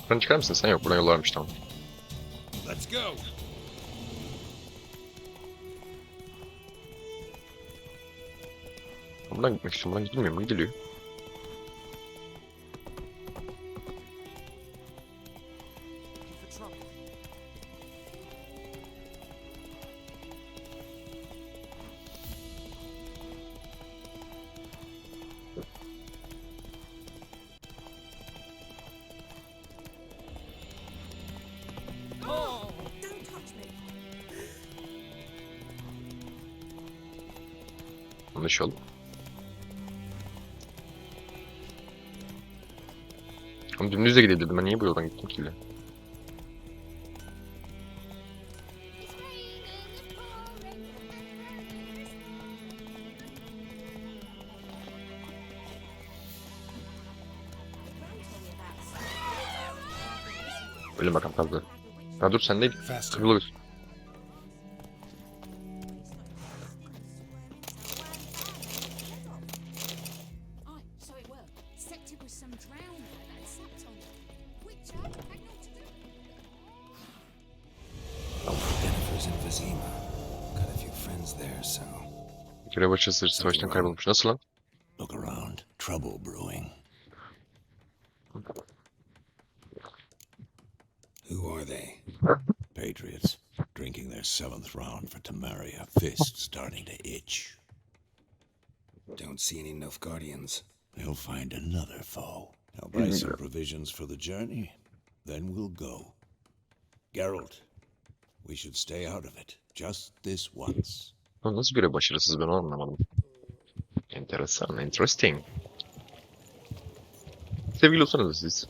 Buradan çıkar mısın? Sen yok. Buradan yol varmış, tamam. Let's go. Buradan gitmek istiyorum. Buradan gidilmiyor mu? Gidiliyor. Anlaşalım. Ama dümdüz de gidebilirdim. Ben niye bu yoldan gittim ki? Öyle bakalım fazla. Ha dur, sen de kırılıyorsun. Görev başarısız, savaştan kaybolmuş. Nasıl lan? Look around. Trouble brewing. Who are they? Patriots. Drinking their 7th round for Tamaria. Fist starting to itch. Don't see any Nilfgaardians. They'll find another foe. I'll buy some provisions for the journey. Then we'll go. Geralt, we should stay out of it. Just this once. Nasıl görev başarısız, ben onu anlamadım. Enteresan, interesting. Sevgili olsanız siz.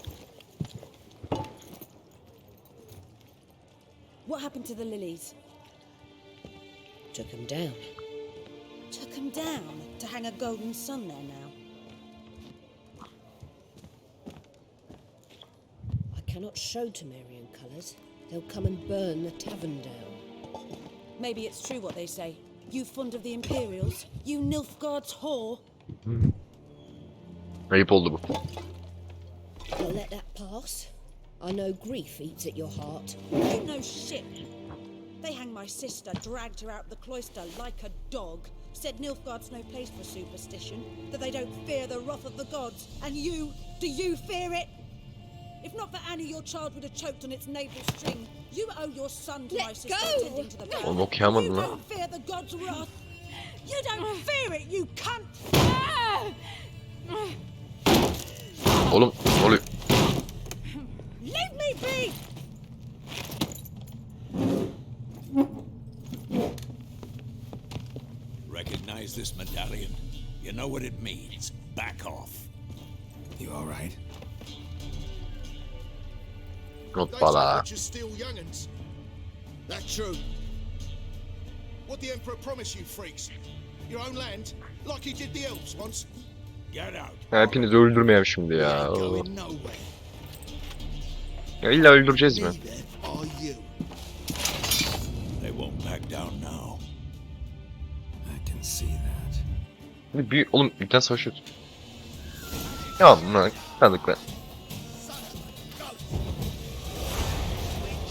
What happened to the lilies? Took them down. Took them down to hang a golden sun there now. I cannot show Temerian colours. They'll come and burn the tavern down. Maybe it's true what they say. You fond of the Imperials? You Nilfgaard's whore? Ayıp oldu bu. You'll let that pass? I know grief eats at your heart. You know shit. They hanged my sister, dragged her out the cloister like a dog, said Nilfgaard's no place for superstition, that they don't fear the wrath of the gods. And you, do you fear it? If not for Annie, your child would have choked on its navel string. You owe your son to my sister attending to the battle. Oğlum okuyamadım You lan. don't fear the gods' wrath. You don't fear it, you cunt. Oğlum ne oluyor? Leave me be. Recognize this medallion? You know what it means. Back off. You all right? Hoppala. You're still young'uns. That's true. What the Emperor promised you freaks? Your own land, like he did the elves once. Get out. Hepinizi öldürmeyeyim şimdi We ya. ain't going nowhere. Ya illa öldüreceğiz mi? Neither are you. They won't back down now. I can see that. Oğlum bir tane savaşıyoruz. Ya bunlar tanıdıklar.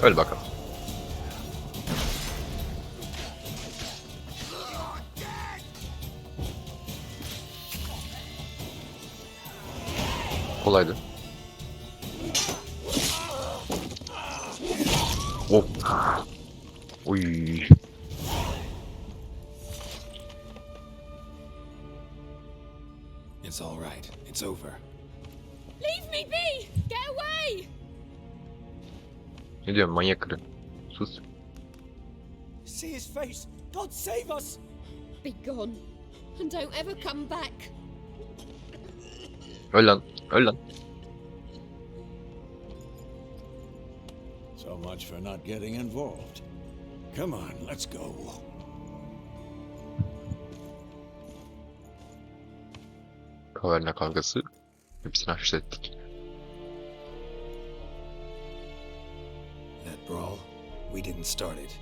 Öyle bakalım. Kolaydı. Oh. Oy. It's all right. It's over. Leave me be. Get away. Ne diyorsun manyak karı? Sus. See his face! God save us! Be gone, and don't ever come back. Öl lan. Öl lan. So much for not getting involved. Come on, let's go. Kaverna kavgası. Hepsini hafiflettik. That brawl, we didn't start it.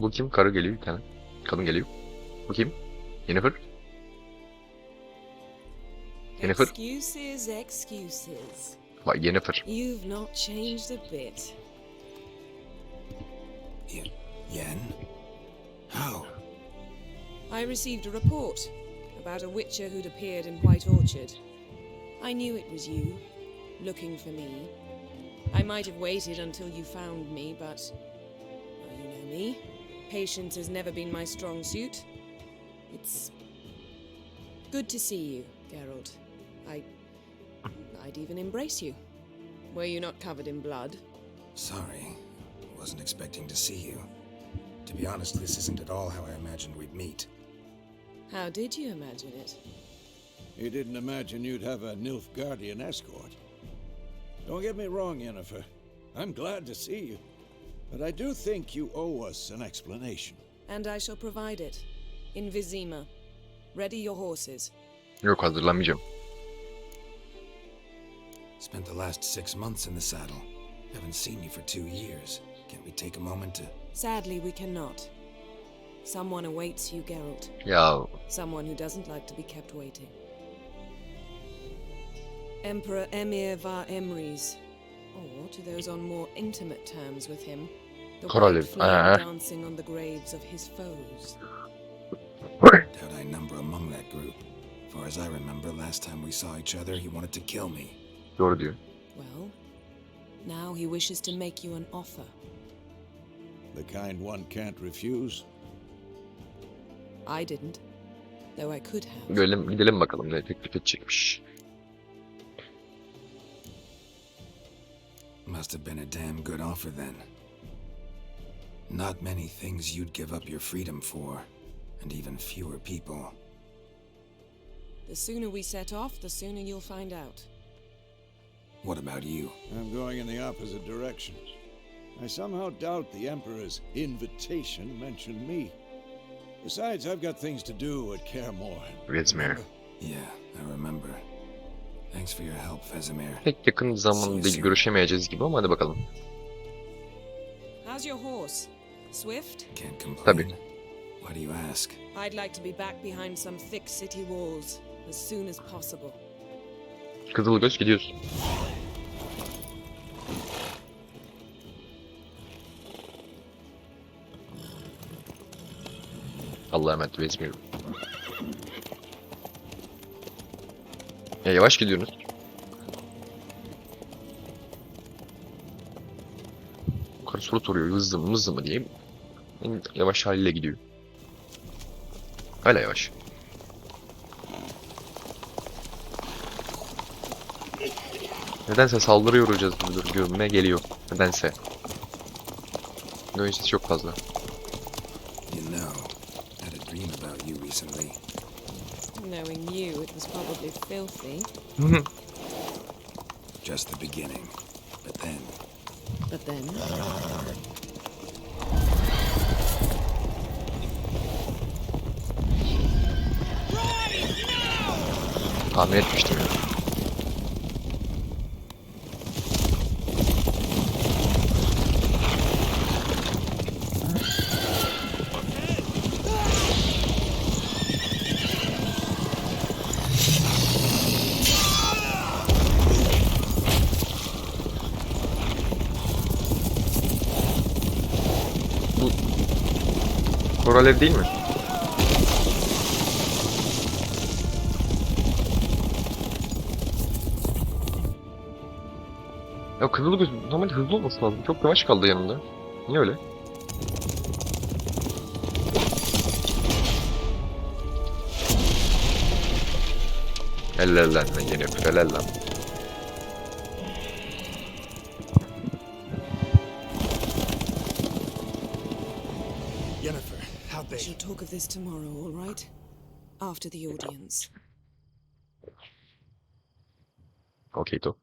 Bu kim? Karı geliyor bir tane. Kadın geliyor. Bu kim? Yennefer. Yennefer. Excuses, excuses. Vay Yennefer. You've not changed a bit. Yen? How? I received a report about a witcher who'd appeared in White Orchard. I knew it was you, looking for me. I might have waited until you found me, but... well, you know me. Patience has never been my strong suit. It's... good to see you, Geralt. I'd even embrace you. Were you not covered in blood? Sorry. Wasn't expecting to see you. To be honest, this isn't at all how I imagined we'd meet. How did you imagine it? You didn't imagine you'd have a Nilfgaardian escort. Don't get me wrong, Yennefer. I'm glad to see you. But I do think you owe us an explanation. And I shall provide it. In Vizima. Ready your horses. Yok, hazırlanmayacağım. Spent the last 6 months in the saddle. Haven't seen you for 2 years. Can't we take a moment to... Sadly, we cannot. Someone awaits you, Geralt. Ya Someone who doesn't like to be kept waiting. Emperor Emir var Emrys. Or, to those on more intimate terms with him, the Kraliyet, white flame dancing on the graves of his foes. Doubt I number among that group. Far as I remember, last time we saw each other, he wanted to kill me. doğru diyor. Well, now he wishes to make you an offer. The kind one can't refuse. I didn't, though I could have. Gidelim bakalım ne teklif edecekmiş. Must have been a damn good offer then. Not many things you'd give up your freedom for, and even fewer people. The sooner we set off, the sooner you'll find out. What about you? I'm going in the opposite direction. I somehow doubt the Emperor's invitation mentioned me. Besides, I've got things to do at Kaer Morhen. Vesemir. Yeah, I remember. Thanks for your help, Vesemir. Pek yakın zamanda görüşemeyeceğiz gibi ama hadi bakalım. How's your horse? Swift? Can't complain. Tabii. Why do you ask? I'd like to be back behind some thick city walls as soon as possible. Kızılgöz gidiyoruz. Allah'a emanet Vesemir. Ya yavaş gidiyorsunuz. Yukarı soru soruyor hızlı mı diye. En yavaş haliyle gidiyor. Hala yavaş. Nedense saldırıya uğrayacağız görünme geliyor. Nedense. Oyun sesi çok fazla. You know, had a dream about you recently. Knowing you, it was probably filthy. Just the beginning. But then, But then, Tahmin etmiştim ya. Bu Koral ev değil mi? Ya Kızılgöz normalde hızlı olması lazım. Çok yavaş kaldı yanımda. Niye öyle? Eller lan yeni yapıyor. Eller lan. Yennefer, how we they? shall talk of this tomorrow, all right? After the audience. Okey to.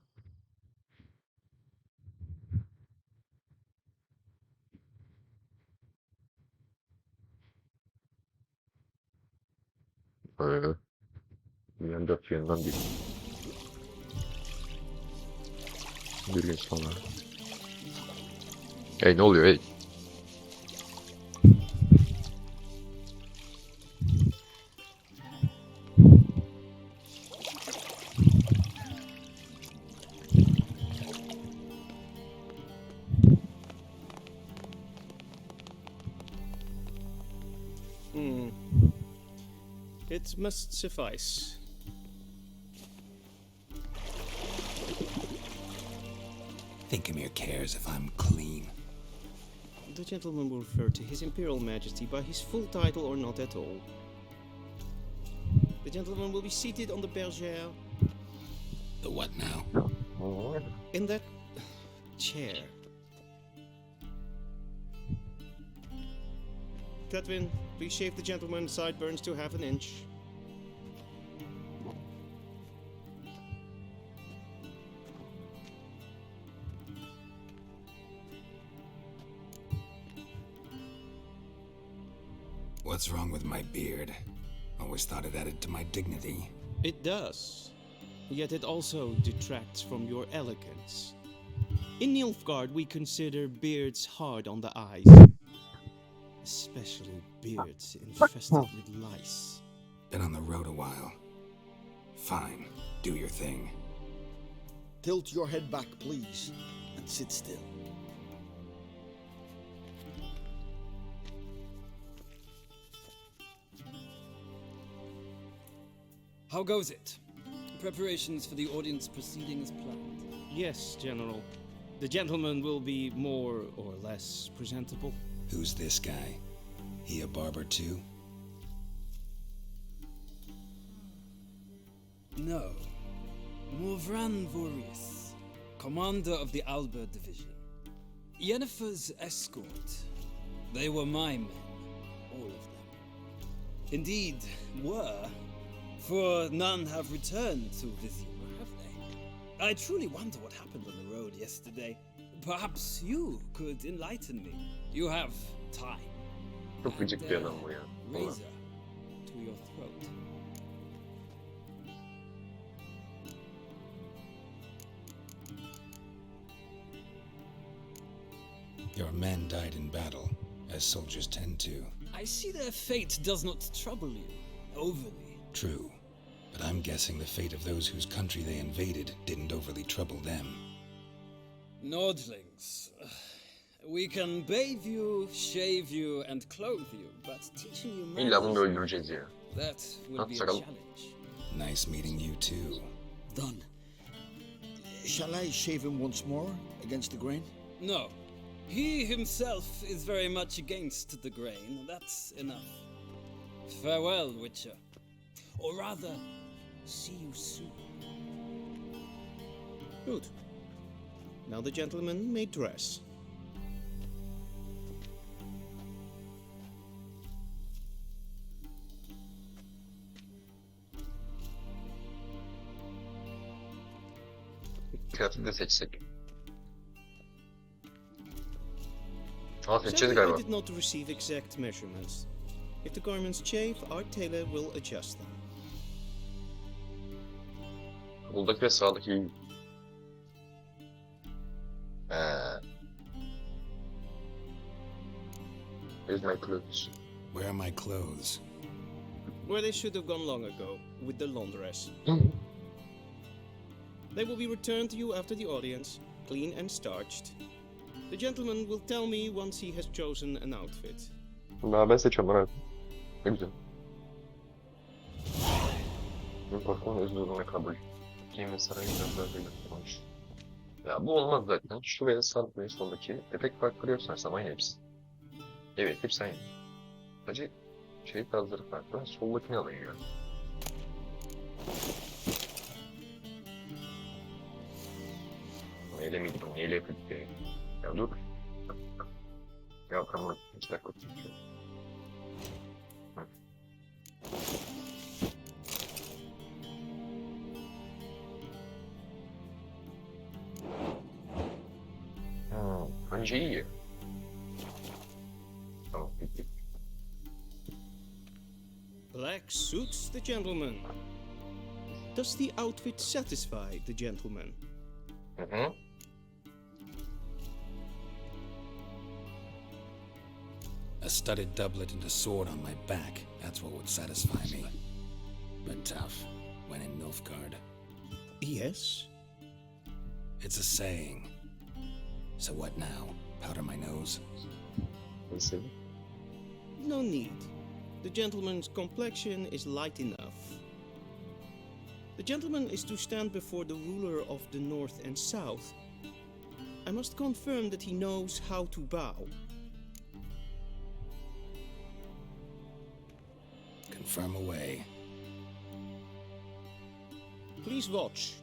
Dünyanın dört bir yanından değil. Bir gün sonra. Hey ne oluyor hey? That must suffice. Thinkemere cares if I'm clean. The gentleman will refer to His Imperial Majesty by his full title or not at all. The gentleman will be seated on the bergère. The what now? In that chair. Catwin, please shave the gentleman's sideburns to half an inch. What's wrong with my beard? Always thought it added to my dignity. It does. Yet it also detracts from your elegance. In Nilfgaard, we consider beards hard on the eyes. Especially beards infested with lice. Been on the road a while. Fine, do your thing. Tilt your head back, please, and sit still. How goes it? Preparations for the audience proceeding as planned. Yes, General. The gentleman will be more or less presentable. Who's this guy? He a barber too? No. Morvran Vorius, commander of the Alba Division. Yennefer's escort. They were my men, all of them. Indeed, were, for none have returned to Vizima, have they? I truly wonder what happened on the road yesterday. Perhaps you could enlighten me. You have time. Çok gıcık bir adam bu ya. Razor to your throat. Your men died in battle, as soldiers tend to. I see their fate does not trouble you overly. True, but I'm guessing the fate of those whose country they invaded didn't overly trouble them. Nordlings. We can bathe you, shave you, and clothe you, but teaching you İlla bunu da manners, öldüreceğiz ya. that will be a Sakalım. challenge. Nice meeting you too. Done. Shall I shave him once more against the grain? No. He himself is very much against the grain. That's enough. Farewell, Witcher. Or rather, see you soon. Good. Now the gentleman may dress. Kıyafeti de seçsek. Aa seçeceğiz Sadly, I galiba. did not receive exact measurements. If the garments chafe, our tailor will adjust them. Buradaki ve sağdaki iyi. Where's my clothes? Where are my clothes? Where they should have gone long ago, with the laundress. They will be returned to you after the audience, clean and starched. The gentleman will tell me once he has chosen an outfit. Ben seçiyorum abi. Ne güzel. Korkmanın öz durumuna kabul. Giyimi sarayından böyle yapılmış. Ya bu olmaz zaten. Şu ve sarp ve soldaki efekt farkları yok sanırsam aynı hepsi. Evet hepsi aynı. Sadece şey tarzları farklı. Soldakini alıyor. Neyle miydi bu? Neyle yapıyorduk ya? Ya dur. Ya tamam. 2 dakika oturuyor. Bence iyi. Tamam, bitti. Black suits the gentleman. Does the outfit satisfy the gentleman? Hı. A studded doublet and a sword on my back, that's what would satisfy me. But tough, when in Nilfgaard. Yes. It's a saying. So what now? Powder my nose? Neyse. No need. The gentleman's complexion is light enough. The gentleman is to stand before the ruler of the North and South. I must confirm that he knows how to bow. Confirm away. Please watch.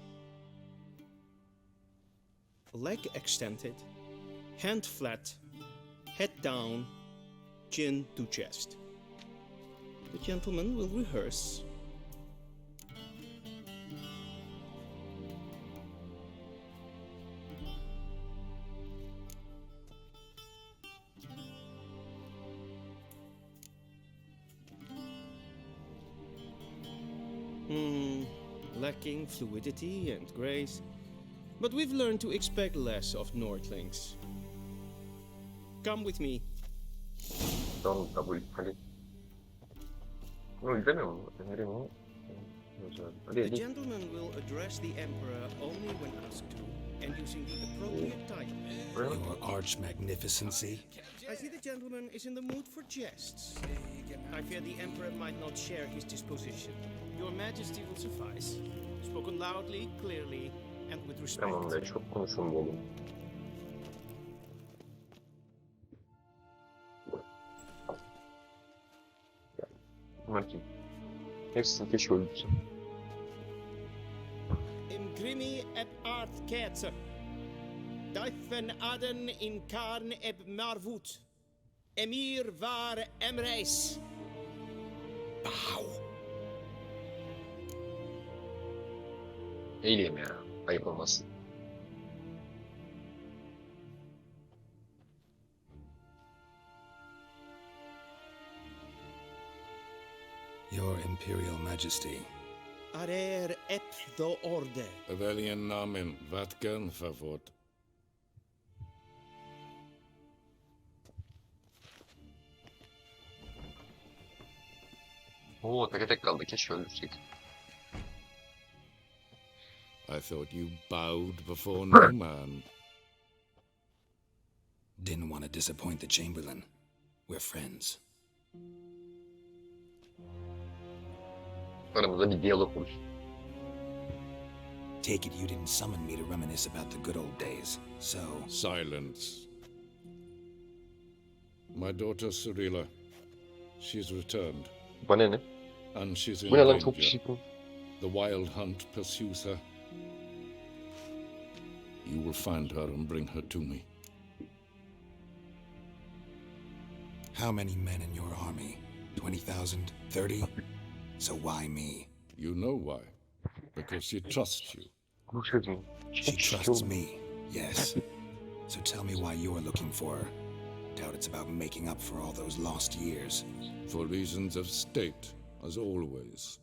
Leg extended, hand flat, head down, chin to chest. The gentleman will rehearse. Lacking fluidity and grace, but we've learned to expect less of Nordlings. Come with me. Tamam kabul. Hadi. Bunu izlemiyor mu? Nereye mi? Hadi The hadi. gentleman will address the Emperor only when asked to, and using the appropriate title. Your arch magnificency. I see the gentleman is in the mood for jests. I fear the Emperor might not share his disposition. Your Majesty will suffice. Spoken loudly, clearly, and with respect. Tamam be, çok konuşun oğlum. Bunlar kim? Hepsini keşke öldürsün. Im grimi eb art ketzer. Duifen aden in karn eb marvut. Emir var emreis. Bow. Eğileyim ya. Ayıp olmasın. Your Imperial Majesty. Arer ep do orde. Väljen namen, vatkan favort. Oo teke tek kaldı. Keşke öldürseydik. I thought you bowed before no man. Didn't want to disappoint the Chamberlain. We're friends. Aramızda bir diyalog olur. Take it you didn't summon me to reminisce about the good old days, so... Silence. My daughter Cyrilla, she's returned, Bana ne? and she's in Bu ne lan çok danger. şişkin. The wild hunt pursues her. You will find her and bring her to me. How many men in your army? 20,000? 30? So why me? You know why. Because she trusts you. Bu çocuğun. She trusts me, yes. So tell me why you're looking for her. Doubt it's about making up for all those lost years. For reasons of state, as always.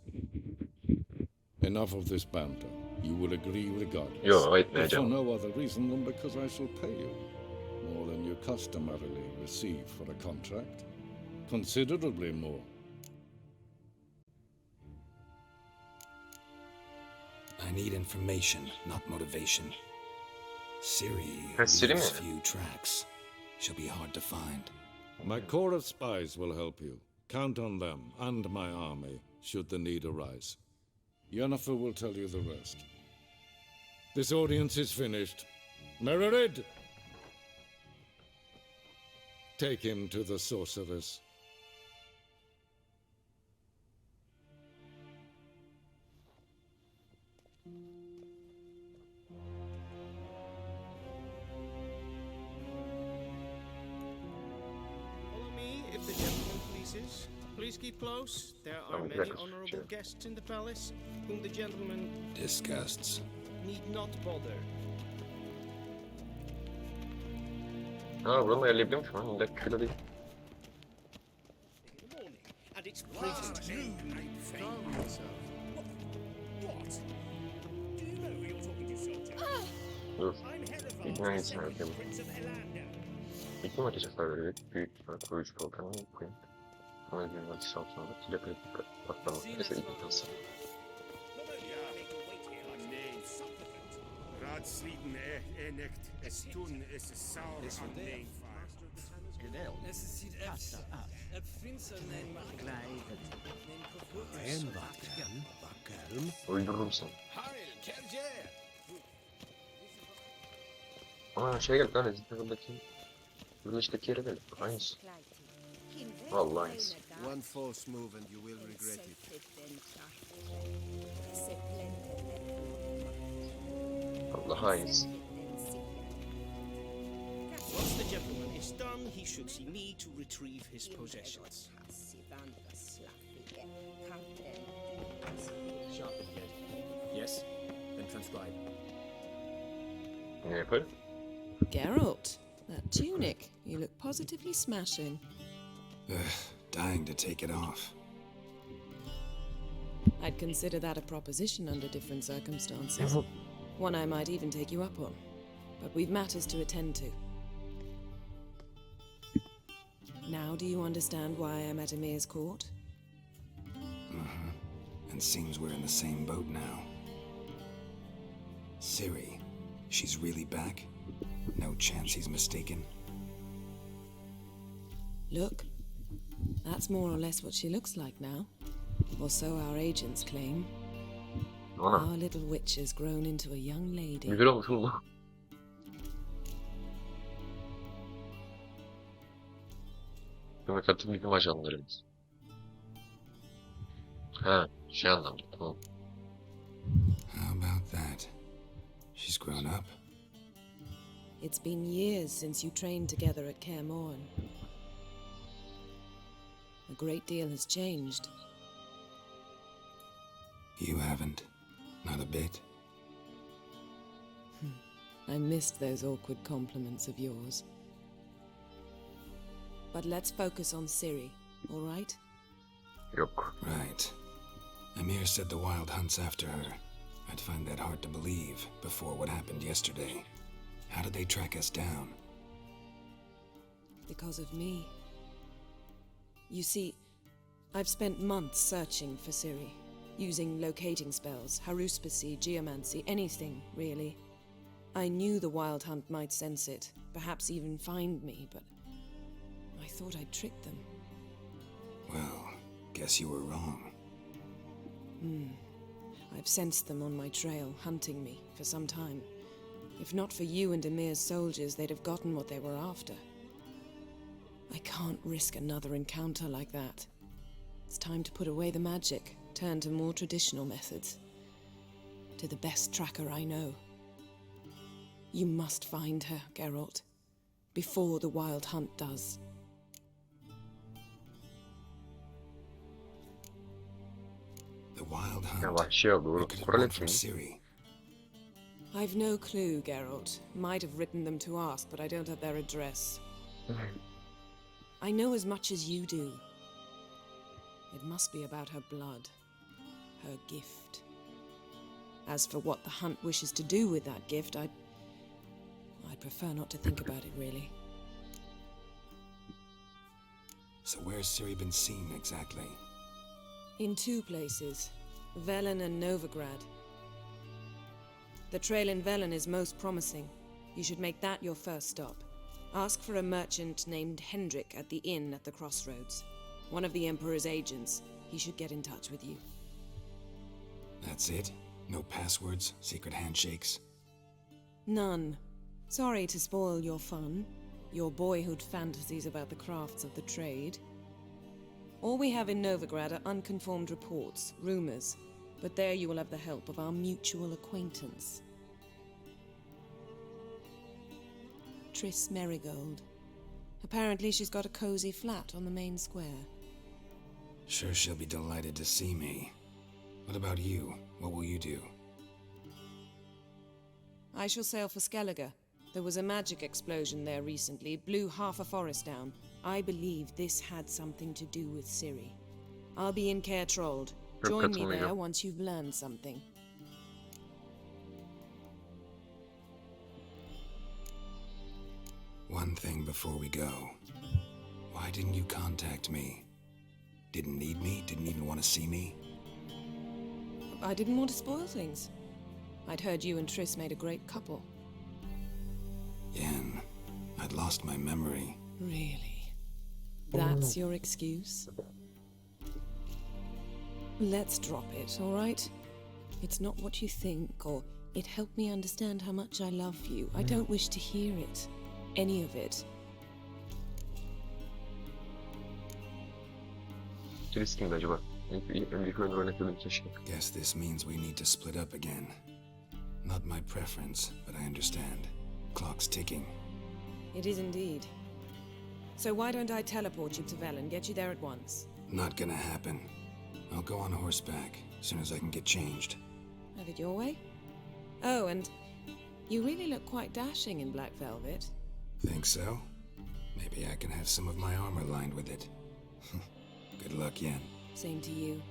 Enough of this banter. You will agree regardless. Yo, If for etmeyeceğim. no other reason than because I shall pay you. More than you customarily receive for a contract. Considerably more. I need information, not motivation. Siri Siri mi? leaves few tracks. She'll be hard to find. My corps of spies will help you. Count on them and my army, should the need arise. Yennefer will tell you the rest. This audience is finished. Mererid! Take him to the sorceress. Follow me, if the gentleman pleases. Please keep close. There are Oh, many yes, honorable sure. guests in the palace, whom the gentleman Disgusts. need not bother. Ha buranı ayarlayabiliyor muyum şu an? Bir dakika şöyle değil. And it's pleasant you may calm yourself. What? Do you know who you're talking to, Sultan? Dur. I'm Herivard, İlk hangisini the yapayım? Prince of Elander. İlk mi ateş hasar veriyor? Büyük ihtimal koruyucu kalkanı koyayım. Ama bir ateş altına da kilaka patlama. Neyse ilk kalsın. Not only are they to wait here like a supplicant. Raadsleden enecht es tun es saur an neem Es sieht echt. Prinsen nein, Klein. En wat kan, wat Öldürürüm seni. Heil, Kerjer! Aa şey geldi lan Resident Evil'daki yere geldi. Aynısı. Vallahi aynısı. One false move and you will regret it. Allah aynısı. Once the gentleman is done, he should see me to retrieve his possessions. Yes? Then transcribe. Ne yapar? Geralt, that tunic. You look positively smashing. Dying to take it off. I'd consider that a proposition under different circumstances. One I might even take you up on. But we've matters to attend to. Now do you understand why I'm at Emir's court? And seems we're in the same boat now. Ciri, she's really back? No chance he's mistaken? Look, that's more or less what she looks like now. Or so our agents claim. Ana. Our little witch has grown into a young lady. Güzel olmuş oğlum. Demokratik bilim ajanlarımız. Ha, şey anlamda. Tamam. How about that? She's grown up? It's been years since you trained together at Kaer Morhen. A great deal has changed. You haven't. Not a bit. I missed those awkward compliments of yours. But let's focus on Ciri, all right? Yok. Right. Emir said the Wild Hunt's after her. I'd find that hard to believe before what happened yesterday. How did they track us down? Because of me. You see, I've spent months searching for Ciri, using locating spells, haruspicy, geomancy, anything, really. I knew the Wild Hunt might sense it, perhaps even find me, but I thought I'd tricked them. Well, guess you were wrong. I've sensed them on my trail, hunting me, for some time. If not for you and Emir's soldiers, they'd have gotten what they were after. I can't risk another encounter like that. It's time to put away the magic, turn to more traditional methods. To the best tracker I know. You must find her, Geralt, before the Wild Hunt does. The Wild Ya Hunt. vahşi oldu. Where could it Kural want from etmeyin. Ciri? I've no clue, Geralt. Might have written them to ask, but I don't have their address. I know as much as you do. It must be about her blood, her gift. As for what the Hunt wishes to do with that gift, I'd prefer not to think about it, really. So where's Ciri been seen exactly? In two places, Velen and Novigrad. The trail in Velen is most promising. You should make that your first stop. Ask for a merchant named Hendrik at the inn at the crossroads. One of the Emperor's agents. He should get in touch with you. That's it? No passwords, secret handshakes? None. Sorry to spoil your fun, your boyhood fantasies about the crafts of the trade. All we have in Novigrad are unconformed reports, rumors, but there you will have the help of our mutual acquaintance. Triss Merigold. Apparently she's got a cozy flat on the main square. Sure she'll be delighted to see me. What about you? What will you do? I shall sail for Skellige. There was a magic explosion there recently, blew half a forest down. I believe this had something to do with Ciri. I'll be in Kaer Trolde. Join me there once you've learned something. One thing before we go. Why didn't you contact me? Didn't need me? Didn't even want to see me? I didn't want to spoil things. I'd heard you and Triss made a great couple. Yen, I'd lost my memory. Really? That's your excuse? Let's drop it, all right? It's not what you think, or it helped me understand how much I love you. I don't wish to hear it. Any of it. Chris kimdi acaba? Önceki oyunda oynadığım şey. Guess this means we need to split up again. Not my preference, but I understand. Clock's ticking. It is indeed. So why don't I teleport you to Velen, get you there at once? Not gonna happen. I'll go on horseback as soon as I can get changed. Have it your way? Oh, and you really look quite dashing in black velvet. Think so? Maybe I can have some of my armor lined with it. Good luck, Yen. Same to you.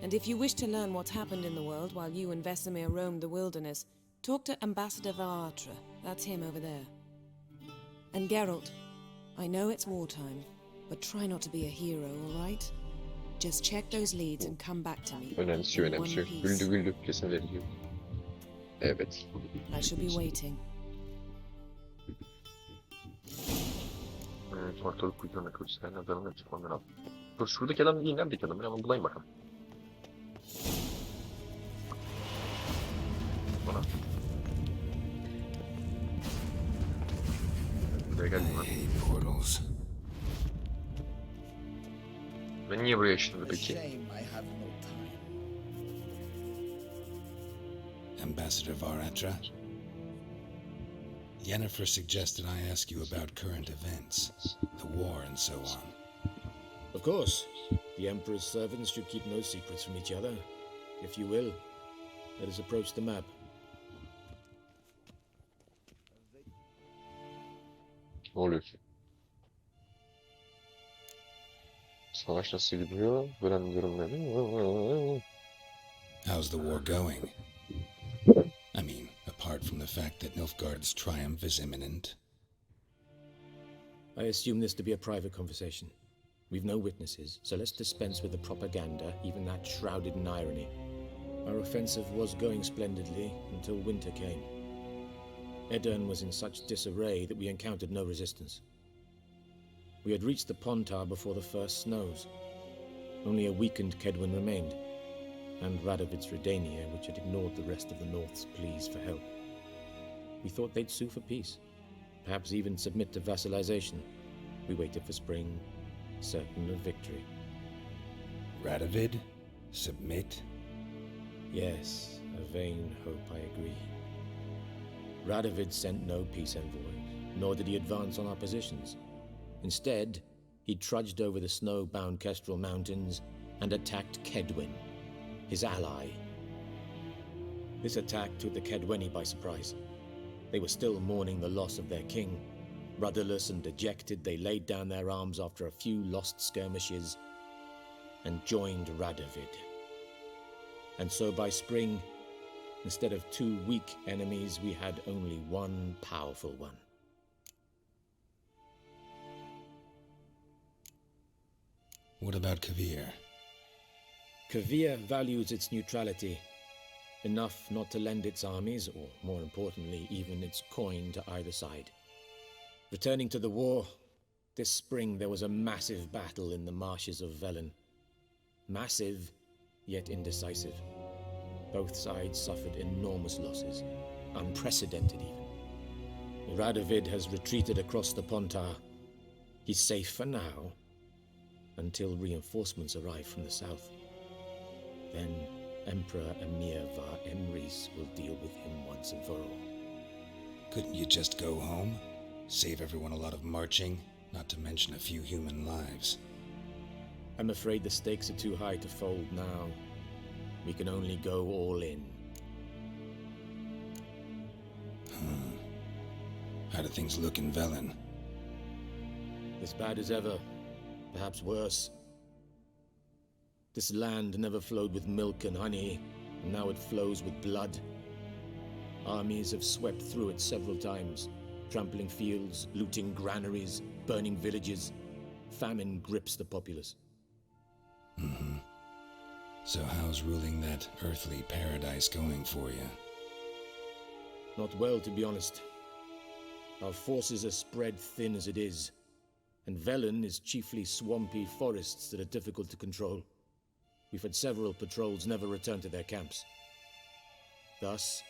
And if you wish to learn what's happened in the world while you and Vesemir roamed the wilderness, talk to Ambassador Varatra. That's him over there. And Geralt, I know it's wartime, but try not to be a hero, all right? Just check those leads and come back to me. Önemsiyor, in one önemsiyor. piece. Güldü güldü. Kesin veriliyor. Evet. I shall be waiting. Ortalık kuyruğuna kılıçların adamını çıkmandan al. Dur şuradaki adam değil, neredeki adam? Hemen bulayım bakalım. Bana. Buraya I geldim lan. hate portals. Ben niye buraya şimdi peki? Ambassador Varatra? Yennefer suggested I ask you about current events, the war and so on. Of course. The Emperor's servants should keep no secrets from each other. If you will, let us approach the map. Ne oluyor ki? Savaş nasıl gidiyor? Gören durumları. How's the war going? I mean, apart from the fact that Nilfgaard's triumph is imminent. I assume this to be a private conversation. We've no witnesses, so let's dispense with the propaganda, even that shrouded in irony. Our offensive was going splendidly until winter came. Edirne was in such disarray that we encountered no resistance. We had reached the Pontar before the first snows. Only a weakened Kedwin remained, and Radovid's Redania, which had ignored the rest of the North's pleas for help. We thought they'd sue for peace, perhaps even submit to vassalization. We waited for spring, certain of victory. Radovid? Submit? Yes, a vain hope, I agree. Radovid sent no peace envoys, nor did he advance on our positions. Instead, he trudged over the snow-bound Kestrel Mountains and attacked Kedwin, his ally. This attack took the Kedweni by surprise. They were still mourning the loss of their king. Rudderless and dejected, they laid down their arms after a few lost skirmishes and joined Radovid. And so by spring, instead of two weak enemies, we had only one powerful one. What about Kavir? Kavir values its neutrality, enough not to lend its armies, or more importantly, even its coin to either side. Returning to the war, this spring there was a massive battle in the marshes of Velen. Massive, yet indecisive. Both sides suffered enormous losses, unprecedented even. Radovid has retreated across the Pontar. He's safe for now, until reinforcements arrive from the south. Then Emperor Emir Var Emrys will deal with him once and for all. Couldn't you just go home? Save everyone a lot of marching, not to mention a few human lives. I'm afraid the stakes are too high to fold now. We can only go all in. How do things look in Velen? As bad as ever, perhaps worse. This land never flowed with milk and honey, and now it flows with blood. Armies have swept through it several times, trampling fields, looting granaries, burning villages. Famine grips the populace. So how's ruling that earthly paradise going for you? Not well, to be honest. Our forces are spread thin as it is, and Velen is chiefly swampy forests that are difficult to control. We've had several patrols never return to their camps. Thus,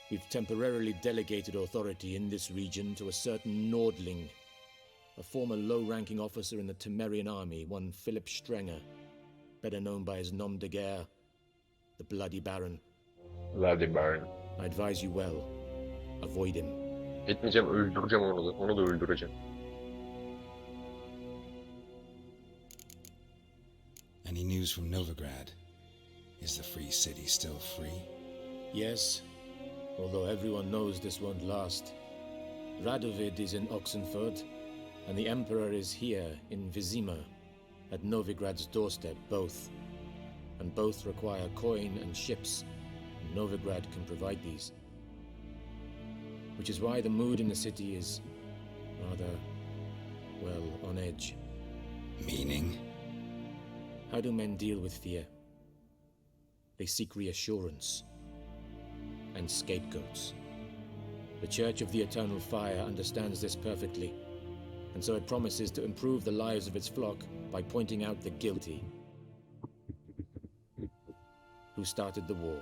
we've temporarily delegated authority in this region to a certain Nordling, a former low-ranking officer in the Temerian army, one Philip Strenger, better known by his nom de guerre, the Bloody Baron. Bloody Baron. I advise you well. Avoid him. Etmeyeceğim, öldüreceğim onu da. Onu da öldüreceğim. Any news from Novigrad? Is the free city still free? Yes, although everyone knows this won't last. Radovid is in Oxenfurt, and the Emperor is here in Vizima, at Novigrad's doorstep, both. And both require coin and ships, and Novigrad can provide these. Which is why the mood in the city is rather, well, on edge. Meaning? How do men deal with fear? They seek reassurance and scapegoats. The Church of the Eternal Fire understands this perfectly, and so it promises to improve the lives of its flock by pointing out the guilty. Who started the war?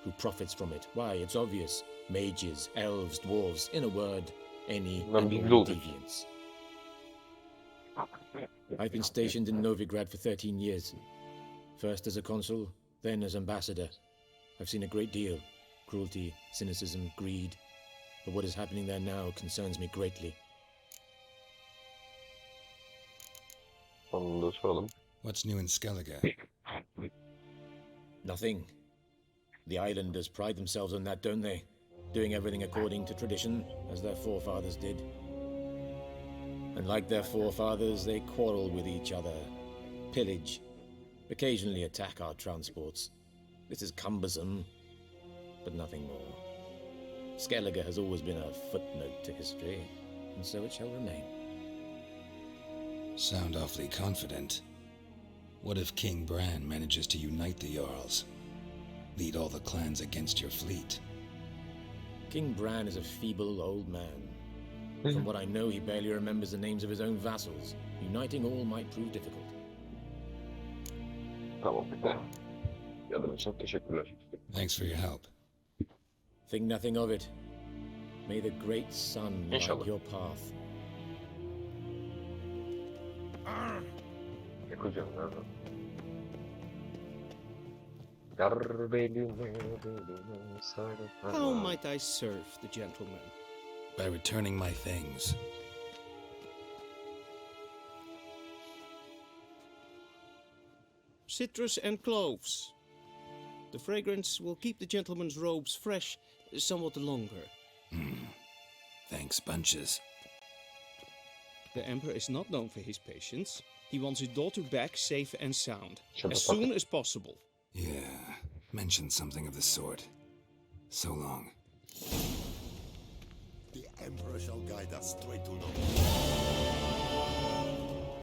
Who profits from it? Why, it's obvious. Mages, elves, dwarves, in a word, any and all deviants. I've been stationed in Novigrad for 13 years. First as a consul, then as ambassador. I've seen a great deal. Cruelty, cynicism, greed. But what is happening there now concerns me greatly. What's new in Skellige? Nothing. The islanders pride themselves on that, don't they? Doing everything according to tradition, as their forefathers did. And like their forefathers, they quarrel with each other, pillage, occasionally attack our transports. This is cumbersome, but nothing more. Skellige has always been a footnote to history, and so it shall remain. Sound awfully confident. What if King Bran manages to unite the Jarls? Lead all the clans against your fleet? King Bran is a feeble old man. From what I know, he barely remembers the names of his own vassals. Uniting all might prove difficult. Tamam. Yardım için teşekkürler. Thanks for your help. Think nothing of it. May the great sun light İnşallah. your path. Yakacağım nerede? Yar belime sarı. How might I serve the gentleman? By returning my things. Citrus and cloves. The fragrance will keep the gentleman's robes fresh somewhat longer. Thanks, bunches. The Emperor is not known for his patience. He wants his daughter back safe and sound, Shut as the fuck soon up. as possible. Yeah, mentioned something of the sort. So long. The Emperor shall guide us straight to the